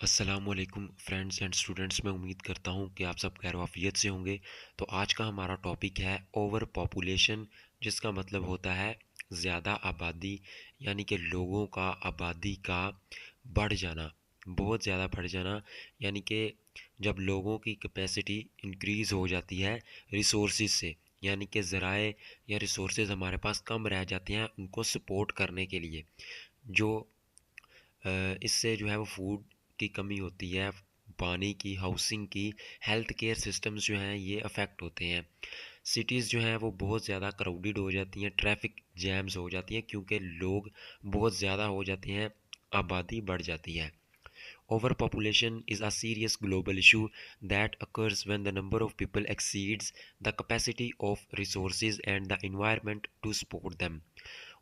السلام علیکم friends and students, میں امید کرتا ہوں کہ آپ سب خیر و عافیت سے ہوں گے۔ تو آج کا ہمارا ٹاپک ہے اوور پاپولیشن، جس کا مطلب ہوتا ہے زیادہ آبادی، یعنی کہ لوگوں کا آبادی کا بڑھ جانا، بہت زیادہ بڑھ جانا، یعنی کہ جب لوگوں کی کیپیسٹی انکریز ہو جاتی ہے ریسورسز سے، یعنی کہ ذرائع یا ریسورسز ہمارے پاس کم رہ جاتے ہیں ان کو سپورٹ کرنے کے لیے، جو اس سے جو ہے وہ فوڈ کی کمی ہوتی ہے، پانی کی، ہاؤسنگ کی، ہیلتھ کیئر سسٹمز جو ہیں یہ افیکٹ ہوتے ہیں۔ سٹیز جو ہیں وہ بہت زیادہ کراؤڈڈ ہو جاتی ہیں، ٹریفک جیمز ہو جاتی ہیں کیونکہ لوگ بہت زیادہ ہو جاتے ہیں، آبادی بڑھ جاتی ہے۔ Overpopulation is a serious global issue that occurs when the number of people exceeds the capacity of resources and the environment to support them.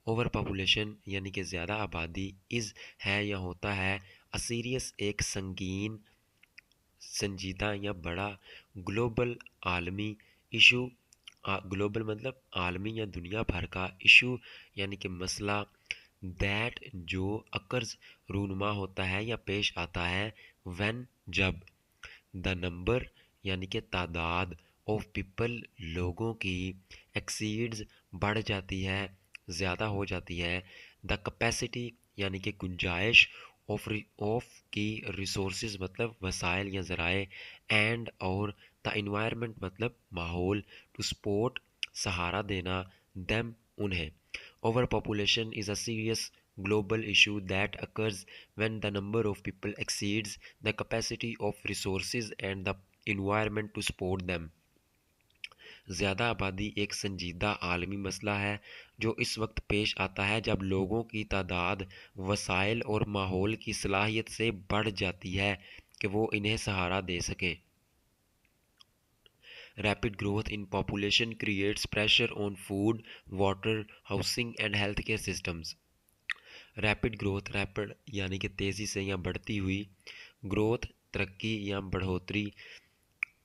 Over population یعنی کہ زیادہ آبادی از ہے یا ہوتا ہے اسیریس، ایک سنگین، سنجیدہ یا بڑا گلوبل عالمی ایشو، گلوبل مطلب عالمی یا دنیا بھر کا ایشو، یعنی کہ مسئلہ، دیٹ جو اکرز رونما ہوتا ہے یا پیش آتا ہے، وین جب، دا نمبر یعنی کہ تعداد، آف پیپل لوگوں کی، ایکسیڈز بڑھ جاتی ہے، زیادہ ہو جاتی ہے، دا کیپیسٹی یعنی کہ گنجائش، آف کی، ریسورسز مطلب وسائل یا ذرائع، اینڈ اور، دا انوائرمنٹ مطلب ماحول، ٹو سپورٹ سہارا دینا، دیم انہیں۔ Over population is a serious global issue that occurs when the number of people exceeds the capacity of resources and the environment to support them. زیادہ آبادی ایک سنجیدہ عالمی مسئلہ ہے جو اس وقت پیش آتا ہے جب لوگوں کی تعداد وسائل اور ماحول کی صلاحیت سے بڑھ جاتی ہے کہ وہ انہیں سہارا دے سکیں۔ Rapid growth in population creates pressure on food, water, housing and healthcare systems. Rapid growth, rapid یعنی کہ تیزی سے یا بڑھتی ہوئی، گروتھ ترقی یا بڑھوتری،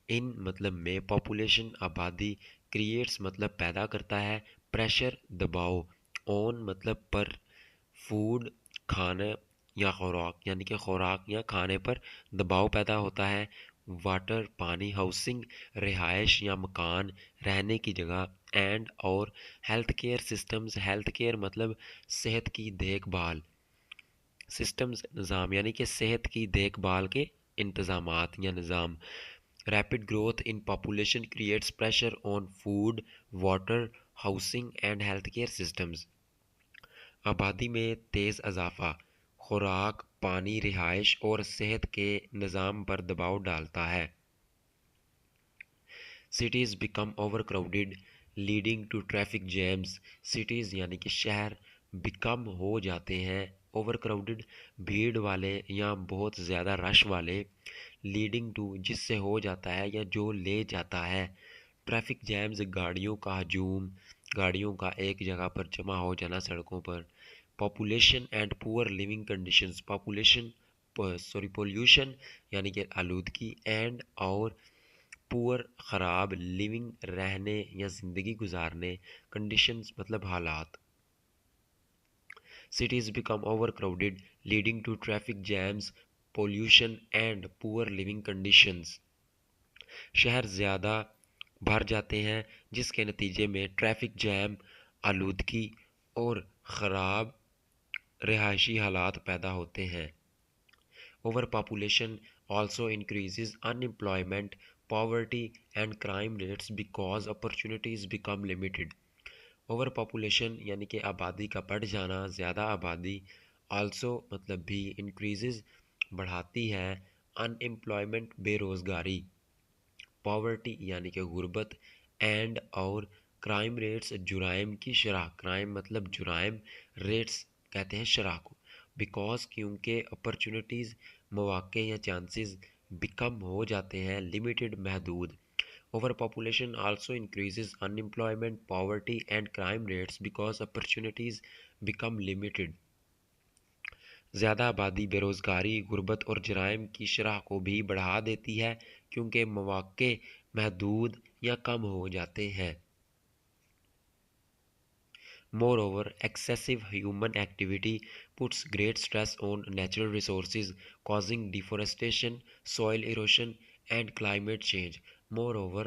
ان مطلب میں پاپولیشن آبادی، کریٹس مطلب پیدا کرتا ہے، پریشر دباؤ، اون مطلب پر، فوڈ کھانا یا خوراک یعنی کہ خوراک یا کھانے پر دباؤ پیدا ہوتا ہے، واٹر پانی، ہاؤسنگ رہائش یا مکان، رہنے کی جگہ، اینڈ اور، health care systems, health care مطلب صحت کی دیکھ بھال، سسٹمز نظام یعنی کہ صحت کی دیکھ بھال کے انتظامات یا نظام۔ Rapid growth in population creates pressure on food, water, housing and health care systems. آبادی میں تیز اضافہ خوراک، پانی، رہائش اور صحت کے نظام پر دباؤ ڈالتا ہے۔ Cities become overcrowded leading to traffic jams, cities یعنی کہ شہر بیکم ہو جاتے ہیں، اوور کراؤڈڈ بھیڑ والے یا بہت زیادہ رش والے، لیڈنگ ٹو جس سے ہو جاتا ہے یا جو لے جاتا ہے، ٹریفک جیمز گاڑیوں کا ہجوم، گاڑیوں کا ایک جگہ پر جمع ہو جانا سڑکوں پر۔ Population and poor living conditions, pollution یعنی کہ آلودگی، اینڈ اور، پور خراب، لیونگ رہنے یا زندگی گزارنے، کنڈیشنز مطلب حالات۔ Cities become overcrowded leading to traffic jams, pollution and poor living conditions, شہر زیادہ بھر جاتے ہیں جس کے نتیجے میں ٹریفک جیم، آلودگی اور خراب رہائشی حالات پیدا ہوتے ہیں۔ Over population also increases unemployment, poverty and crime rates because opportunities become limited. Over population یعنی کہ آبادی کا بڑھ جانا، زیادہ آبادی، also مطلب بھی، انکریزز بڑھاتی ہے، ان امپلائمنٹ بے روزگاری، پاورٹی یعنی کہ غربت، اینڈ اور، کرائم ریٹس جرائم کی شرح، کرائم مطلب جرائم، ریٹس کہتے ہیں شرح کو، بیکاز کیونکہ، اپرچونٹیز مواقع یا چانسز، بیکم ہو جاتے ہیں، لمیٹڈ محدود۔ Overpopulation also increases unemployment, poverty and crime rates because opportunities become limited. زیادہ آبادی بے روزگاری، غربت اور جرائم کی شرح کو بھی بڑھا دیتی ہے کیونکہ مواقع محدود یا کم ہو جاتے ہیں۔ Moreover, excessive human activity puts great stress on natural resources, causing deforestation, soil erosion and climate change. Moreover,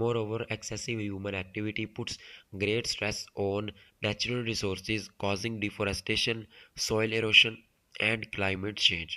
Moreover, excessive human activity puts great stress on natural resources, causing deforestation, soil erosion and climate change.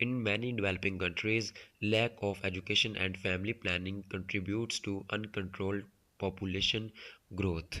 In many developing countries, lack of education and family planning contributes to uncontrolled population growth.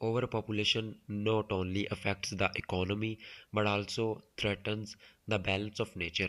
Overpopulation not only affects the economy but also threatens the balance of nature.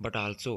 but also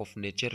of nature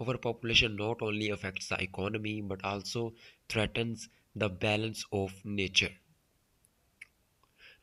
Overpopulation not only affects the economy but also threatens the balance of nature.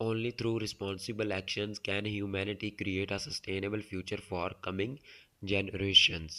Only through responsible actions can humanity create a sustainable future for coming generations.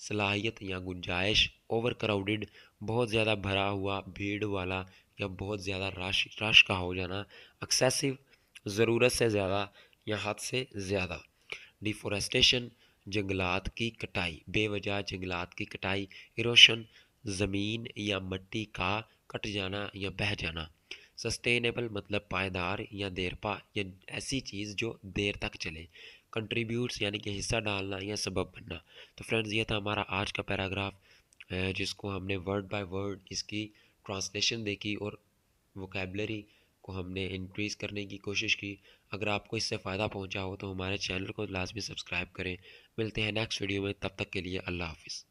صلاحیت یا گنجائش، over crowded بہت زیادہ بھرا ہوا، بھیڑ والا یا بہت زیادہ رش کا ہو جانا، ایکسیسو ضرورت سے زیادہ یا حد سے زیادہ، ڈیفورسٹیشن جنگلات کی کٹائی، بے وجہ جنگلات کی کٹائی، ایروشن زمین یا مٹی کا کٹ جانا یا بہہ جانا، سسٹینیبل مطلب پائیدار یا دیرپا یا ایسی چیز جو دیر تک چلے، کنٹریبیوٹس یعنی کہ حصہ ڈالنا یا سبب بننا۔ تو فرینڈز یہ تھا ہمارا آج کا پیراگراف، جس کو ہم نے ورڈ بائی ورڈ اس کی ٹرانسلیشن دیکھی اور ووکیبلری کو ہم نے انکریز کرنے کی کوشش کی۔ اگر آپ کو اس سے فائدہ پہنچا ہو تو ہمارے چینل کو لازمی سبسکرائب کریں۔ ملتے ہیں نیکسٹ ویڈیو میں، تب تک کے لیے اللہ حافظ۔